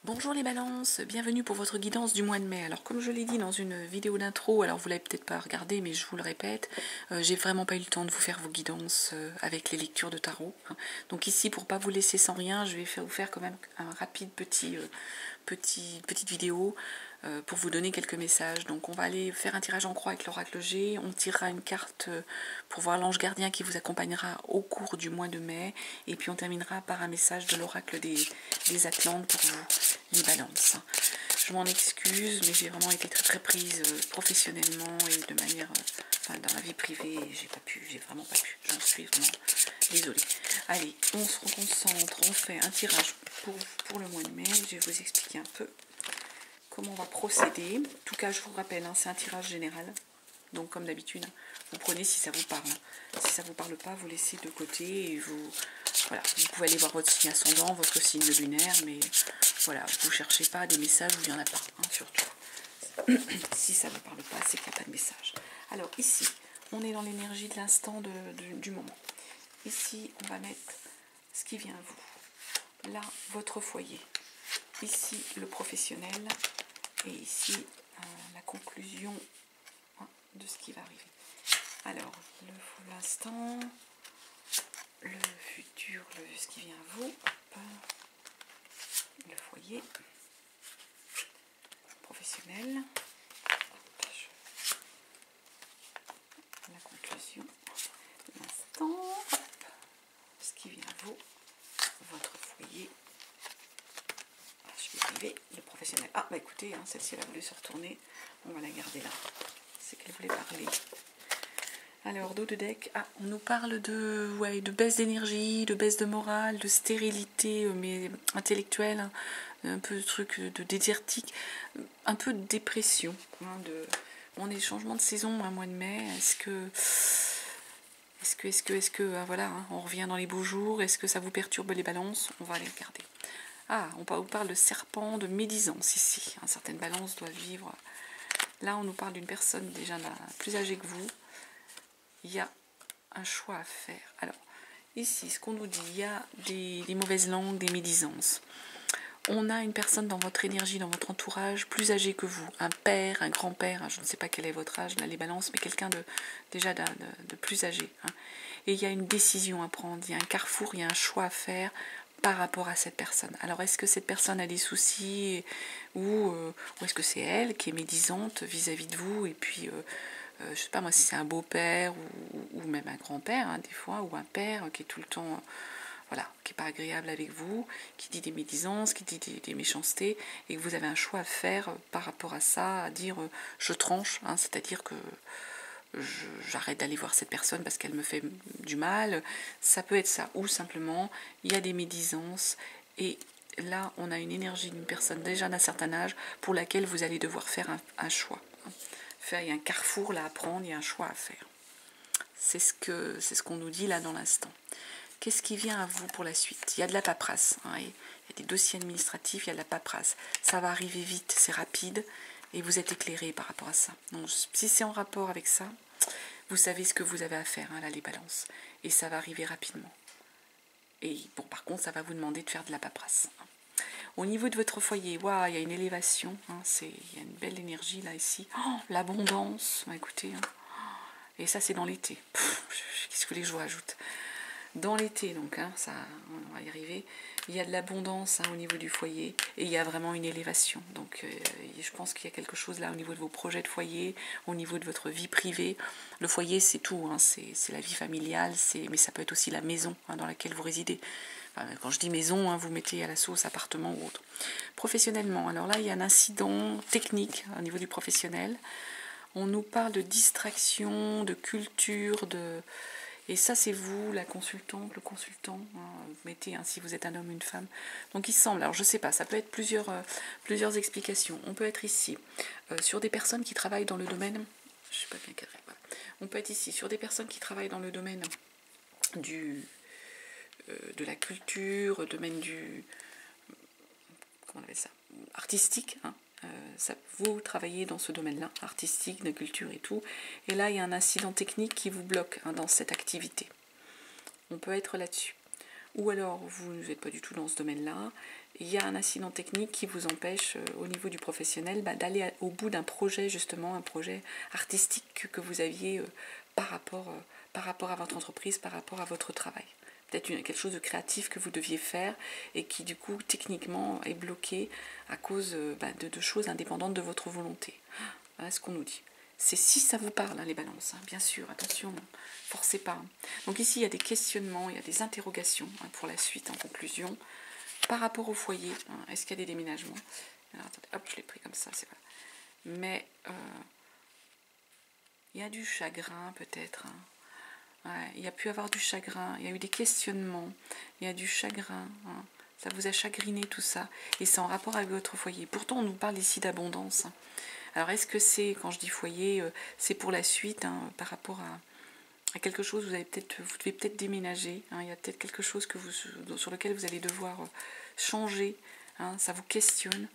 Bonjour les balances, bienvenue pour votre guidance du mois de mai. Alors comme je l'ai dit dans une vidéo d'intro, alors vous l'avez peut-être pas regardé mais je vous le répète, j'ai vraiment pas eu le temps de vous faire vos guidances avec les lectures de tarot. Donc ici pour pas vous laisser sans rien, je vais vous faire quand même un rapide petite vidéo pour vous donner quelques messages. Donc on va aller faire un tirage en croix avec l'oracle G, on tirera une carte pour voir l'ange gardien qui vous accompagnera au cours du mois de mai et puis on terminera par un message de l'oracle des Atlantes pour vous, les balances. Je m'en excuse mais j'ai vraiment été très prise professionnellement et de manière, dans la vie privée, j'ai vraiment pas pu, j'en suis vraiment désolée. Allez, on se reconcentre, on fait un tirage pour le mois de mai, je vais vous expliquer un peu comment on va procéder. En tout cas, je vous rappelle, c'est un tirage général. Donc, comme d'habitude, vous prenez si ça vous parle. Si ça ne vous parle pas, vous laissez de côté et vous pouvez aller voir votre signe ascendant, votre signe lunaire, mais voilà, vous ne cherchez pas des messages où il n'y en a pas, surtout. Si ça ne vous parle pas, c'est qu'il n'y a pas de message. Alors, ici, on est dans l'énergie de l'instant du moment. Ici, on va mettre ce qui vient à vous. Là, votre foyer. Ici, le professionnel. Et ici, la conclusion de ce qui va arriver. Alors, l'instant, le futur, ce qui vient à vous, le foyer, professionnel, la conclusion, l'instant, ce qui vient à vous, votre foyer. Je vais arriver, le professionnel. Ah, bah écoutez, celle-ci elle a voulu se retourner. On va la garder là. C'est qu'elle voulait parler. Alors, dos de deck. Ah, on nous parle de baisse d'énergie, de baisse de morale, de stérilité mais intellectuelle, un peu de truc de désertique, un peu de dépression. On est changement de saison, un mois de mai. Est-ce que voilà, on revient dans les beaux jours. Est-ce que ça vous perturbe les balances? On va aller regarder. Ah, on vous parle de serpent, de médisance ici. Certaines balances doivent vivre. Là, on nous parle d'une personne déjà plus âgée que vous. Il y a un choix à faire. Alors, ici, ce qu'on nous dit, il y a des mauvaises langues, des médisances. On a une personne dans votre énergie, dans votre entourage, plus âgée que vous. Un père, un grand-père, je ne sais pas quel est votre âge, là, les balances, mais quelqu'un de plus âgé. Et il y a une décision à prendre, il y a un carrefour, il y a un choix à faire par rapport à cette personne. Alors, est-ce que cette personne a des soucis ou est-ce que c'est elle qui est médisante vis-à-vis de vous? Et puis, je ne sais pas moi si c'est un beau-père ou même un grand-père, des fois, ou un père qui est tout le temps, qui n'est pas agréable avec vous, qui dit des médisances, qui dit des méchancetés, et que vous avez un choix à faire par rapport à ça, à dire je tranche, c'est-à-dire que j'arrête d'aller voir cette personne parce qu'elle me fait du mal. Ça peut être ça, ou simplement il y a des médisances et là on a une énergie d'une personne déjà d'un certain âge pour laquelle vous allez devoir faire un choix. Il y a un carrefour là à prendre, il y a un choix à faire. C'est ce qu'on nous dit là dans l'instant. Qu'est-ce qui vient à vous pour la suite? Il y a de la paperasse, il y a des dossiers administratifs, il y a de la paperasse. Ça va arriver vite, c'est rapide et vous êtes éclairé par rapport à ça. Donc, si c'est en rapport avec ça, vous savez ce que vous avez à faire, là, les balances. Et ça va arriver rapidement. Et bon, par contre, ça va vous demander de faire de la paperasse. Au niveau de votre foyer, waouh, il y a une élévation. Il y a une belle énergie, là, ici. Oh, l'abondance, écoutez. Et ça, c'est dans l'été. Qu'est-ce que vous voulez que je vous rajoute? Dans l'été, donc, ça, on va y arriver. Il y a de l'abondance au niveau du foyer et il y a vraiment une élévation. Donc, je pense qu'il y a quelque chose là au niveau de vos projets de foyer, au niveau de votre vie privée. Le foyer, c'est tout, c'est la vie familiale, mais ça peut être aussi la maison dans laquelle vous résidez. Enfin, quand je dis maison, vous mettez à la sauce appartement ou autre. Professionnellement, alors là, il y a un incident technique au niveau du professionnel. On nous parle de distraction, de culture, et ça, c'est vous, la consultante, le consultant. Vous mettez, si vous êtes un homme ou une femme. Donc, il semble, alors je ne sais pas, ça peut être plusieurs explications. On peut être ici, sur des personnes qui travaillent dans le domaine, je ne sais pas bien cadré, voilà. On peut être ici, sur des personnes qui travaillent dans le domaine de la culture, domaine comment on appelle ça, artistique, vous travaillez dans ce domaine-là, artistique, de culture et tout, et là il y a un incident technique qui vous bloque dans cette activité. On peut être là-dessus. ou alors vous n'êtes pas du tout dans ce domaine-là, il y a un incident technique qui vous empêche au niveau du professionnel d'aller au bout d'un projet, justement, un projet artistique que vous aviez par rapport à votre entreprise, par rapport à votre travail. Peut-être quelque chose de créatif que vous deviez faire et qui du coup techniquement est bloqué à cause de choses indépendantes de votre volonté. Voilà ce qu'on nous dit. C'est si ça vous parle, hein, les balances, hein, bien sûr, attention, forcez pas. Donc ici, il y a des questionnements, il y a des interrogations pour la suite, en conclusion. Par rapport au foyer, hein, est-ce qu'il y a des déménagements? Alors, attendez, hop, je l'ai pris comme ça, c'est vrai. Mais il y a du chagrin, peut-être. Hein. Ouais, il y a pu avoir du chagrin, il y a eu des questionnements, il y a du chagrin. Hein. Ça vous a chagriné tout ça, et c'est en rapport avec votre foyer. Pourtant, on nous parle ici d'abondance. Hein. Alors, est-ce que c'est, quand je dis foyer, c'est pour la suite, hein, par rapport à quelque chose, vous devez peut-être déménager, hein, il y a peut-être quelque chose sur lequel vous allez devoir changer, hein, ça vous questionne.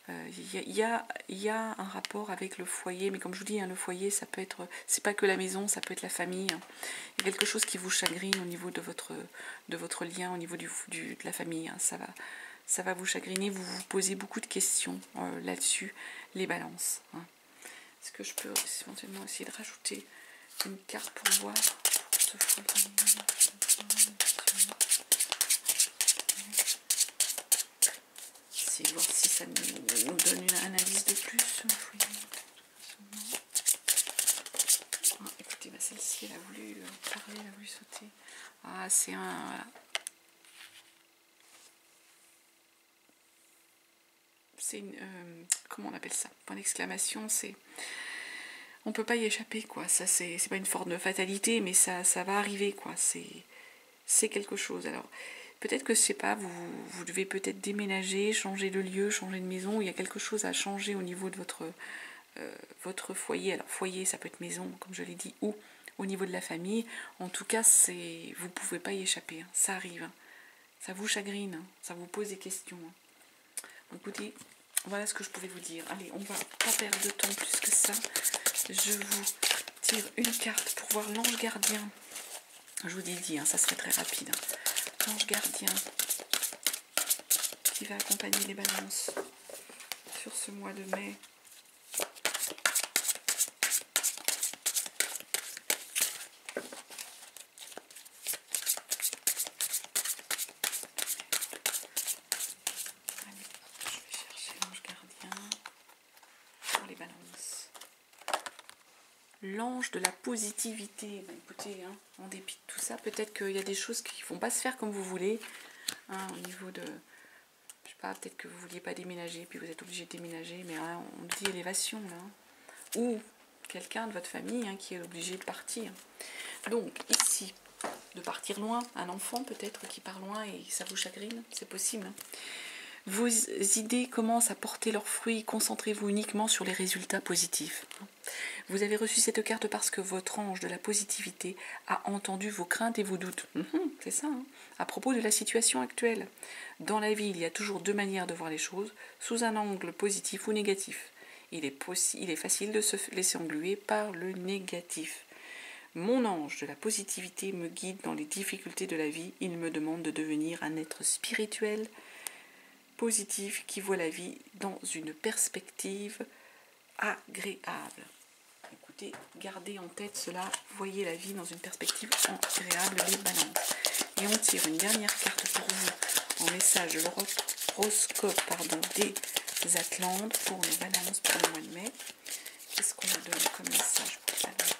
Il y a un rapport avec le foyer, mais comme je vous dis, hein, le foyer, ça peut être, c'est pas que la maison, ça peut être la famille. Hein. Il y a quelque chose qui vous chagrine au niveau de votre lien, au niveau de la famille. Hein. Ça va vous chagriner, vous vous posez beaucoup de questions là-dessus, les balances. Hein. Est-ce que je peux éventuellement essayer de rajouter une carte pour voir pour ce foyer? Essayer de voir si ça nous donne une analyse de plus. Ah, écoutez, celle-ci, elle a voulu parler, elle a voulu sauter. Ah, c'est un... Voilà. C'est une... comment on appelle ça? Point d'exclamation, c'est... On peut pas y échapper, quoi. Ça, c'est pas une forme de fatalité, mais ça va arriver, quoi. C'est quelque chose. Alors, peut-être que, je sais pas, vous devez peut-être déménager, changer de lieu, changer de maison. Il y a quelque chose à changer au niveau de votre foyer. Alors, foyer, ça peut être maison, comme je l'ai dit, ou au niveau de la famille. En tout cas, vous pouvez pas y échapper. Hein. Ça arrive. Hein. Ça vous chagrine. Hein. Ça vous pose des questions. Hein. Écoutez, voilà ce que je pouvais vous dire. Allez, on va pas perdre de temps plus que ça. Je vous tire une carte pour voir l'ange gardien. Je vous dis, hein, ça serait très rapide. Hein. L'ange gardien qui va accompagner les balances sur ce mois de mai. L'ange de la positivité. Ben, écoutez, hein, en dépit de tout ça, peut-être qu'il y a des choses qui ne vont pas se faire comme vous voulez. Hein, au niveau de... Je sais pas, peut-être que vous ne vouliez pas déménager, puis vous êtes obligé de déménager, mais hein, on dit élévation, là. Ou quelqu'un de votre famille hein, qui est obligé de partir. Donc, ici, de partir loin, un enfant peut-être qui part loin et ça vous chagrine, c'est possible. Hein. Vos idées commencent à porter leurs fruits, concentrez-vous uniquement sur les résultats positifs. Vous avez reçu cette carte parce que votre ange de la positivité a entendu vos craintes et vos doutes. C'est ça, hein, à propos de la situation actuelle. Dans la vie, il y a toujours deux manières de voir les choses, sous un angle positif ou négatif. Il est facile de se laisser engluer par le négatif. Mon ange de la positivité me guide dans les difficultés de la vie. Il me demande de devenir un être spirituel, positif, qui voit la vie dans une perspective agréable. Écoutez, gardez en tête cela, voyez la vie dans une perspective agréable, les balances. Et on tire une dernière carte pour vous en message de l'horoscope des Atlantes pour les balances pour le mois de mai. Qu'est-ce qu'on a donné comme message pour les balances?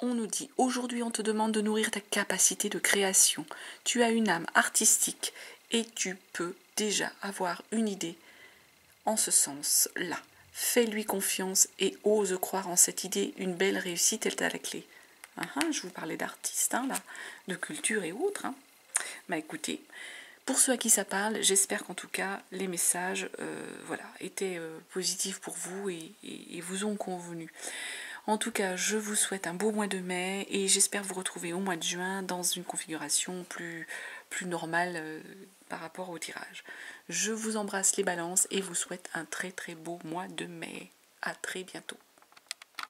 On nous dit, aujourd'hui on te demande de nourrir ta capacité de création. Tu as une âme artistique et tu peux déjà avoir une idée en ce sens-là. Fais-lui confiance et ose croire en cette idée, une belle réussite est à la clé. Je vous parlais d'artistes, hein, là, de culture et autres. Hein. Bah écoutez, pour ceux à qui ça parle, j'espère qu'en tout cas les messages étaient positifs pour vous et vous ont convenu. En tout cas, je vous souhaite un beau mois de mai et j'espère vous retrouver au mois de juin dans une configuration plus normal par rapport au tirage. Je vous embrasse les balances et vous souhaite un très très beau mois de mai. À très bientôt.